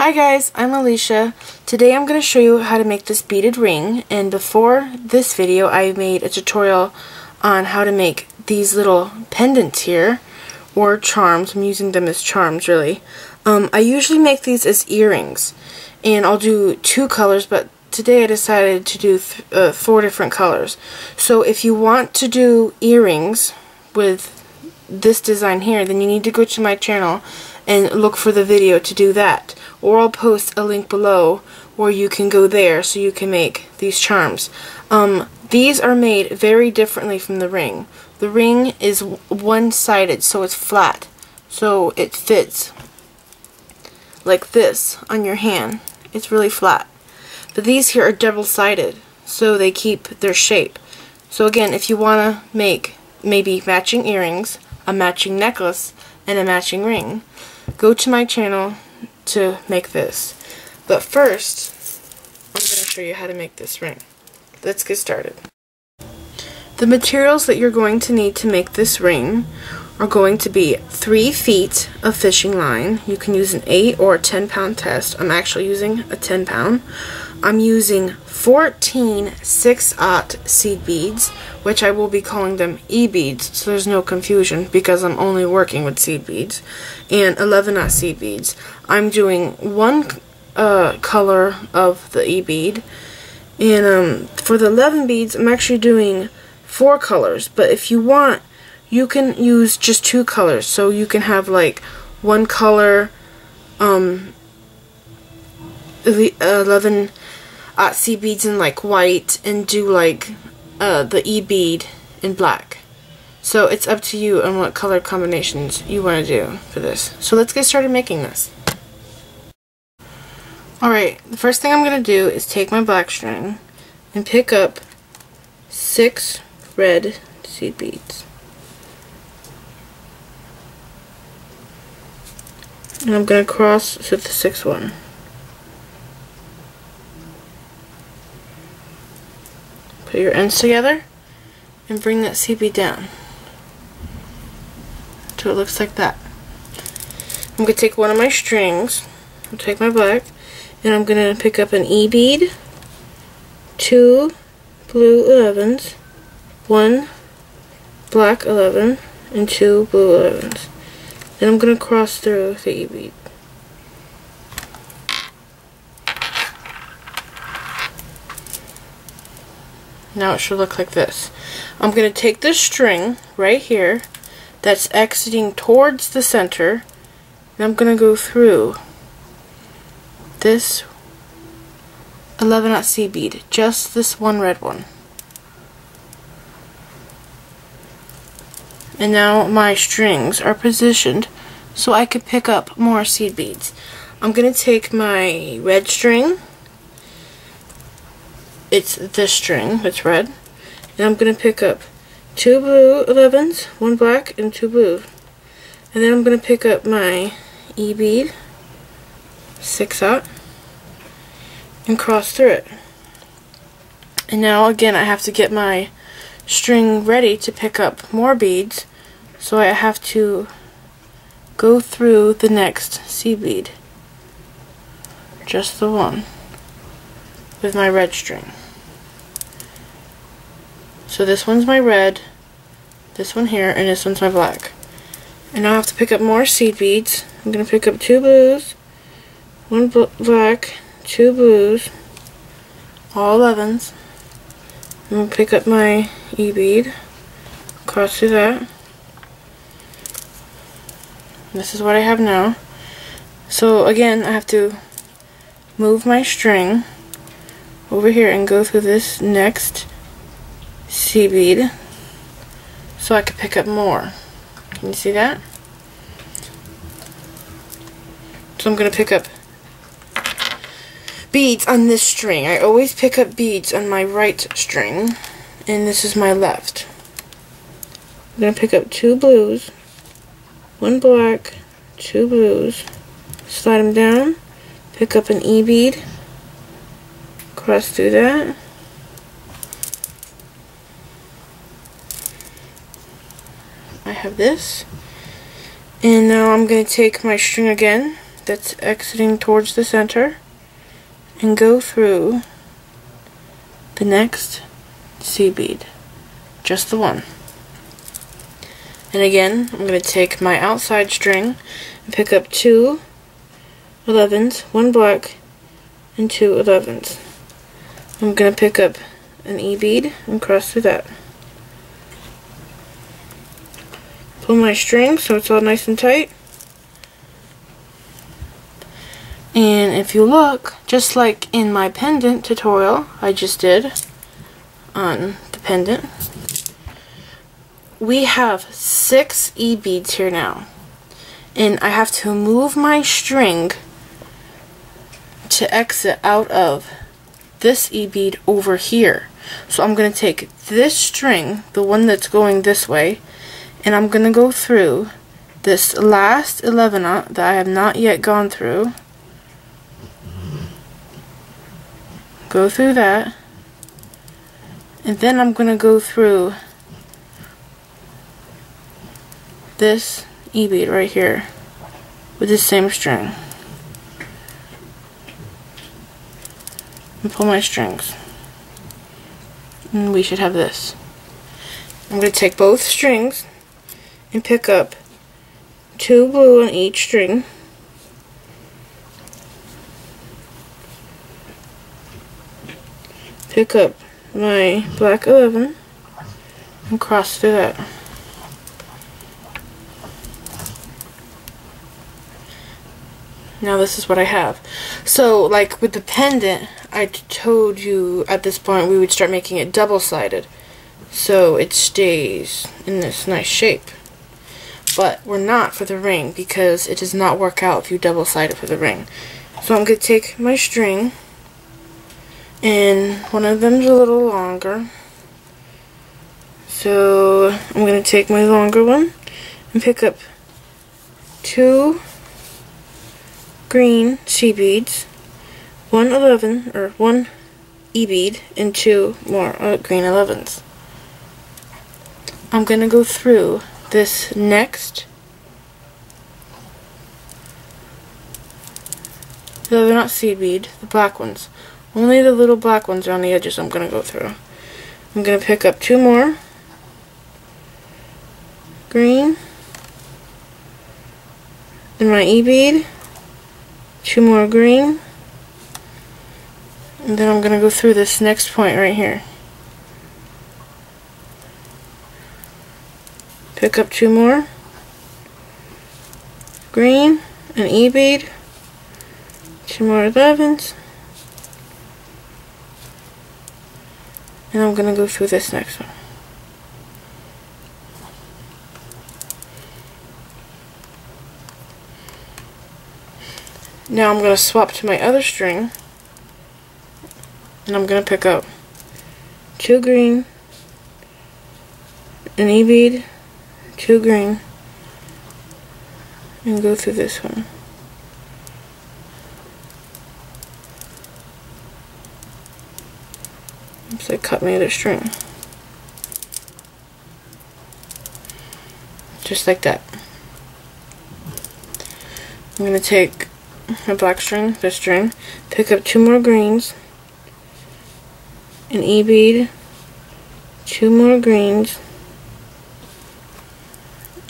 Hi guys, I'm Alicia. Today I'm going to show you how to make this beaded ring, and before this video I made a tutorial on how to make these little pendants here, or charms. I'm using them as charms really. I usually make these as earrings, and I'll do 2 colors, but today I decided to do 4 different colors. So if you want to do earrings with this design here, then you need to go to my channel and look for the video to do that. Or I'll post a link below where you can go there so you can make these charms. These are made very differently from the ring. The ring is one-sided, so it's flat. So it fits like this on your hand. It's really flat. But these here are double-sided, so they keep their shape. So again, if you want to make maybe matching earrings, a matching necklace, and a matching ring, go to my channel to make this. But first, I'm going to show you how to make this ring. Let's get started. The materials that you're going to need to make this ring are going to be 3 feet of fishing line. You can use an 8 or a 10-pound test. I'm actually using a 10-pound. I'm using 14 6/0 seed beads, which I will be calling them E-beads, so there's no confusion because I'm only working with seed beads, and 11/0 seed beads. I'm doing 1 color of the E-bead, and for the 11 beads I'm actually doing 4 colors, but if you want you can use just 2 colors, so you can have like 1 color the 11 seed beads in like white and do like the E-bead in black. So it's up to you on what color combinations you want to do for this. So let's get started making this. Alright, the first thing I'm going to do is take my black string and pick up 6 red seed beads. And I'm going to cross with the 6th one. Put your ends together and bring that seed bead down so it looks like that. I'm going to take one of my strings, I'll take my black, and I'm going to pick up an E-bead, 2 blue 11s, 1 black 11, and 2 blue 11s. Then I'm going to cross through the E-bead. Now it should look like this. I'm going to take this string right here that's exiting towards the center, and I'm going to go through this 11/0 seed bead, just this one red one. And now my strings are positioned so I could pick up more seed beads. I'm going to take my red string, it's this string, it's red, and I'm going to pick up 2 blue 11s, 1 black, and 2 blue. And then I'm going to pick up my E-bead, 6/0, and cross through it. And now again I have to get my string ready to pick up more beads, so I have to go through the next seed bead, just the one, with my red string. So this one's my red, this one here, and this one's my black. And now I have to pick up more seed beads. I'm going to pick up 2 blues, 1 black, 2 blues, all 11s. I'm going to pick up my E-bead, cross through that. This is what I have now. So again, I have to move my string over here and go through this next seed bead so I can pick up more. Can you see that? So I'm going to pick up beads on this string. I always pick up beads on my right string, and this is my left. I'm going to pick up 2 blues, 1 black, 2 blues, slide them down, pick up an E-bead, cross through that, I have this, and now I'm going to take my string again that's exiting towards the center and go through the next C bead, just the one. And again, I'm going to take my outside string and pick up 2 11s, 1 black, and 2 11s. I'm going to pick up an E bead and cross through that. Pull my string so it's all nice and tight. And if you look, just like in my pendant tutorial I just did on the pendant, we have 6 E beads here now. And I have to move my string to exit out of this E bead over here. So I'm going to take this string, the one that's going this way, and I'm going to go through this last 11-aught that I have not yet gone through. Go through that, and then I'm going to go through this E bead right here with the same string and pull my strings, and we should have this. I'm going to take both strings and pick up 2 blue on each string, pick up my black 11 and cross through that. Now this is what I have. So like with the pendant, I told you at this point we would start making it double-sided so it stays in this nice shape. But we're not for the ring because it does not work out if you double-side it for the ring. So I'm going to take my string, and one of them's a little longer, so I'm going to take my longer one and pick up 2 green C beads, 1 11 or 1 E bead, and 2 more green 11s. I'm going to go through this next 11-aught C bead, the black ones. Only the little black ones are on the edges I'm going to go through. I'm going to pick up 2 more green, and my E bead, 2 more green, and then I'm going to go through this next point right here. Pick up 2 more green, an E bead, 2 more 11s, and I'm going to go through this next one. Now I'm going to swap to my other string, and I'm going to pick up 2 green, an E bead, 2 green, and go through this one. Oops, I cut my other string. Just like that. I'm going to take a black string, this string, pick up 2 more greens, an E bead, 2 more greens,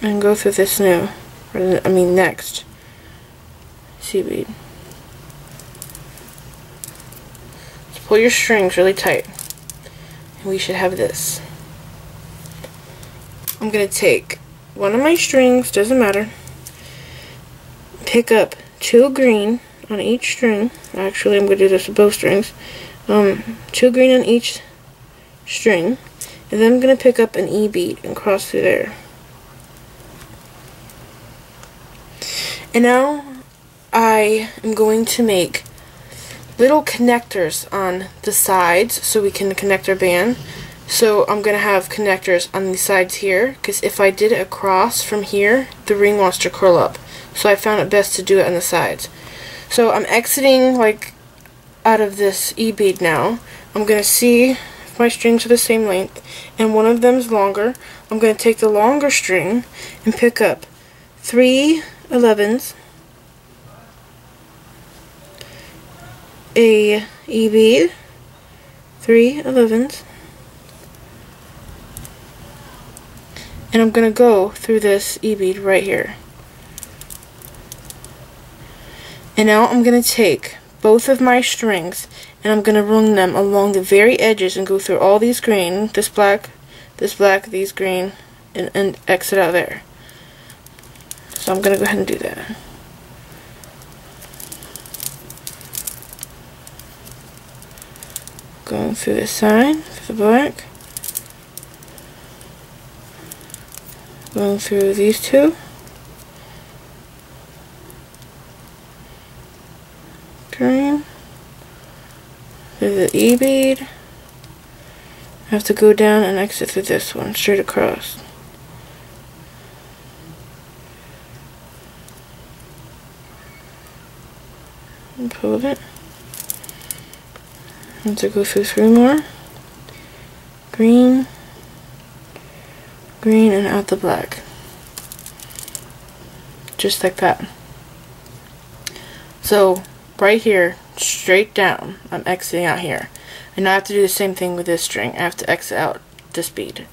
and go through this next C bead. So pull your strings really tight, and we should have this. I'm going to take one of my strings, doesn't matter, pick up 2 green on each string. Actually, I'm going to do this with both strings. 2 green on each string, and then I'm going to pick up an E bead and cross through there. And now I am going to make little connectors on the sides so we can connect our band. So I'm going to have connectors on the sides here, because if I did it across from here, the ring wants to curl up. So I found it best to do it on the sides. So I'm exiting like out of this E bead now. I'm going to see if my strings are the same length, and one of them is longer. I'm going to take the longer string and pick up 3 11s, a E-bead, 3 11s, and I'm going to go through this E-bead right here. And now I'm going to take both of my strings and I'm going to run them along the very edges and go through all these green, this black, these green, and exit out there. So I'm going to go ahead and do that. Going through this side, through the black. Going through these two. Green. Through the E-bead. I have to go down and exit through this one, straight across. And pull it. I have to go through 3 more. Green. Green and out the black. Just like that. So, right here, straight down, I'm exiting out here. And now I have to do the same thing with this string. I have to exit out this bead.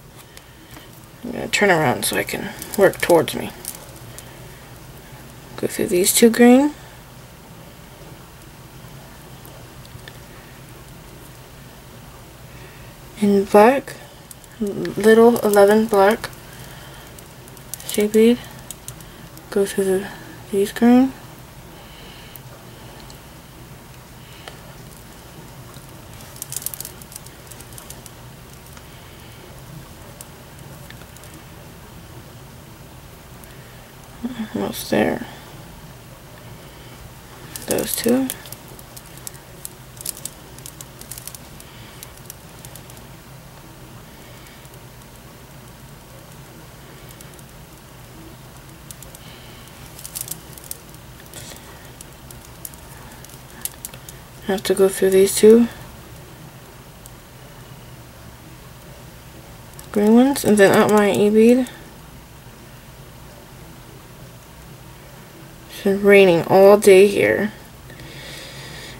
I'm going to turn around so I can work towards me. Go through these 2 green. In black, little 11 black shade bead. Go through these green. Almost there. Those 2. I have to go through these 2 green ones and then out my E-bead. It's been raining all day here.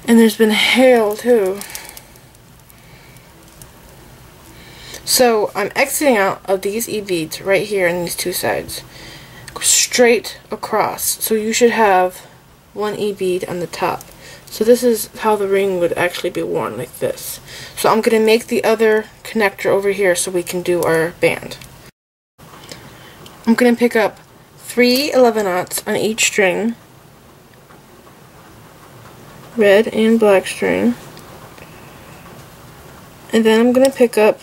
And there's been hail too. So I'm exiting out of these E-beads right here in these 2 sides. Straight across. So you should have 1 E-bead on the top. So this is how the ring would actually be worn, like this. So I'm going to make the other connector over here so we can do our band. I'm going to pick up 3 11/aughts on each string. Red and black string. And then I'm going to pick up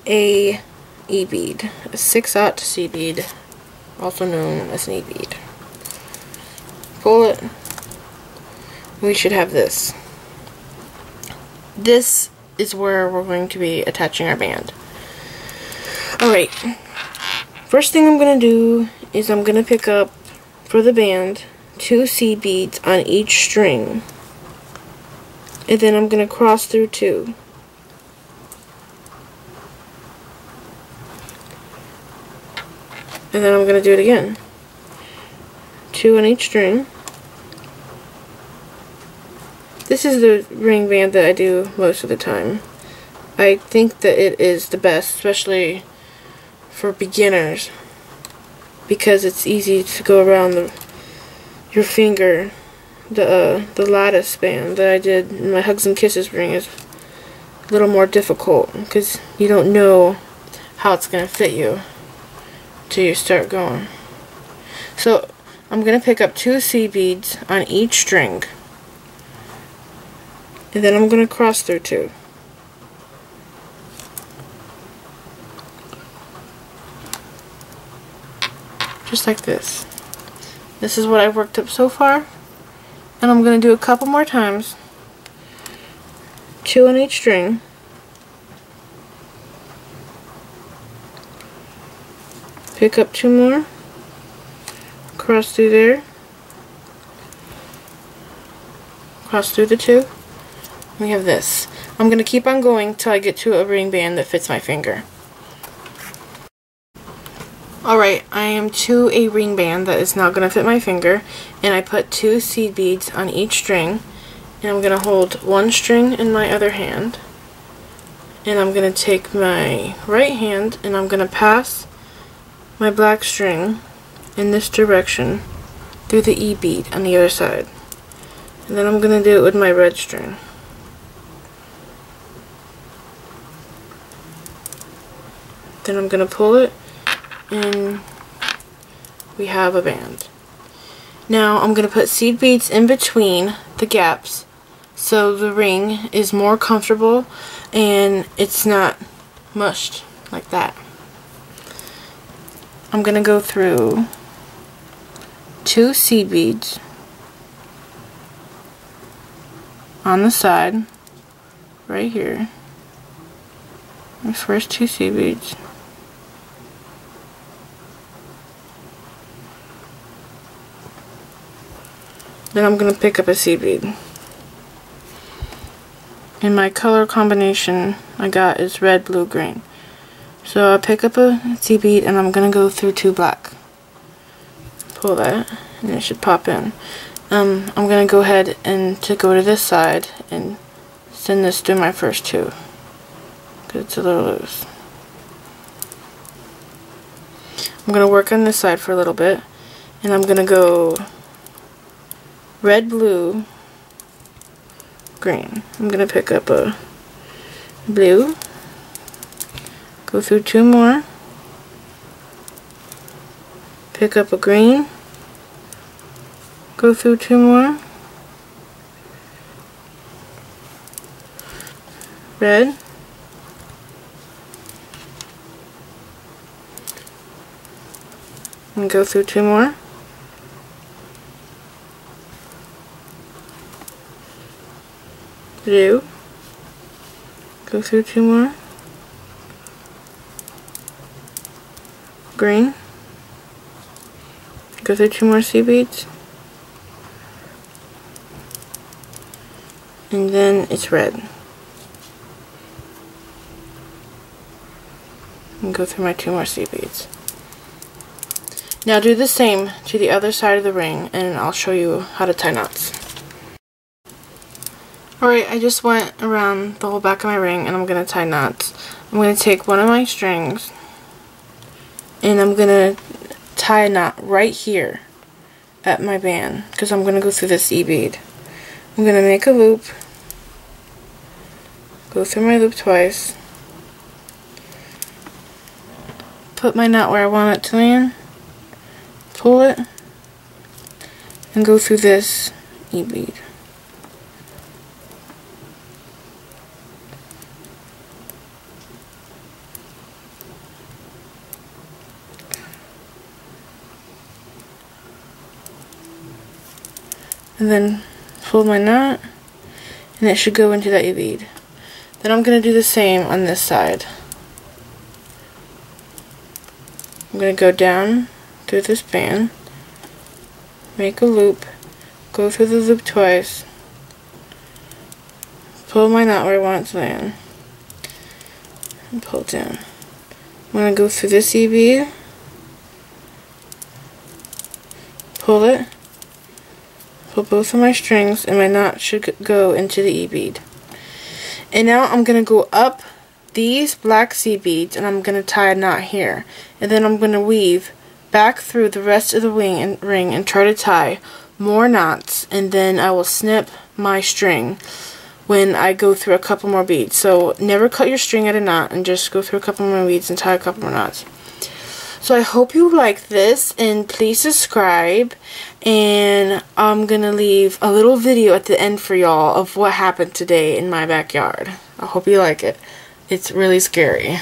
a E-bead, a 6/aught C-bead, also known as an E-bead. Pull it. We should have this. This is where we're going to be attaching our band. Alright, first thing I'm going to do is I'm going to pick up, for the band, 2 C-beads on each string. And then I'm going to cross through 2. And then I'm going to do it again. 2 on each string. This is the ring band that I do most of the time. I think that it is the best, especially for beginners, because it's easy to go around your finger. The lattice band that I did in my Hugs and Kisses ring is a little more difficult because you don't know how it's going to fit you till you start going. So I'm going to pick up 2 C-beads on each string. And then I'm going to cross through 2. Just like this. This is what I've worked up so far. And I'm going to do a couple more times. 2 on each string. Pick up 2 more. Cross through there. Cross through the 2. We have this. I'm going to keep on going till I get to a ring band that fits my finger. Alright, I am to a ring band that is now going to fit my finger, and I put 2 seed beads on each string, And I'm going to hold one string in my other hand. And I'm going to take my right hand and I'm going to pass my black string in this direction through the E bead on the other side. And then I'm going to do it with my red string. Then I'm going to pull it and we have a band. Now I'm going to put seed beads in between the gaps so the ring is more comfortable and it's not mushed like that. I'm going to go through 2 seed beads on the side right here. My first 2 seed beads. Then I'm going to pick up a seed bead. And my color combination I got is red, blue, green. So I'll pick up a seed bead and I'm going to go through 2 black. Pull that and it should pop in. I'm going to go ahead and go to this side and send this through my first 2. Because it's a little loose. I'm going to work on this side for a little bit. And I'm going to go red, blue, green. I'm going to pick up a blue, go through 2 more, pick up a green, go through 2 more, red, and go through 2 more, blue, go through 2 more, green, go through 2 more seed beads, and then it's red. And go through my 2 more seed beads. Now do the same to the other side of the ring and I'll show you how to tie knots. Alright, I just went around the whole back of my ring and I'm going to tie knots. I'm going to take one of my strings and I'm going to tie a knot right here at my band because I'm going to go through this E bead. I'm going to make a loop, go through my loop twice, put my knot where I want it to land, pull it, and go through this E bead. And then pull my knot, and it should go into that E bead. Then I'm going to do the same on this side. I'm going to go down through this band, make a loop, go through the loop twice, pull my knot where I want it to land, and pull it down. I'm going to go through this E bead, pull it, pull both of my strings, and my knot should go into the E bead. And now I'm going to go up these black seed beads and I'm going to tie a knot here. And then I'm going to weave back through the rest of the ring and try to tie more knots, and then I will snip my string when I go through a couple more beads. So never cut your string at a knot and just go through a couple more beads and tie a couple more knots. So I hope you like this, and please subscribe, and I'm going to leave a little video at the end for y'all of what happened today in my backyard. I hope you like it. It's really scary.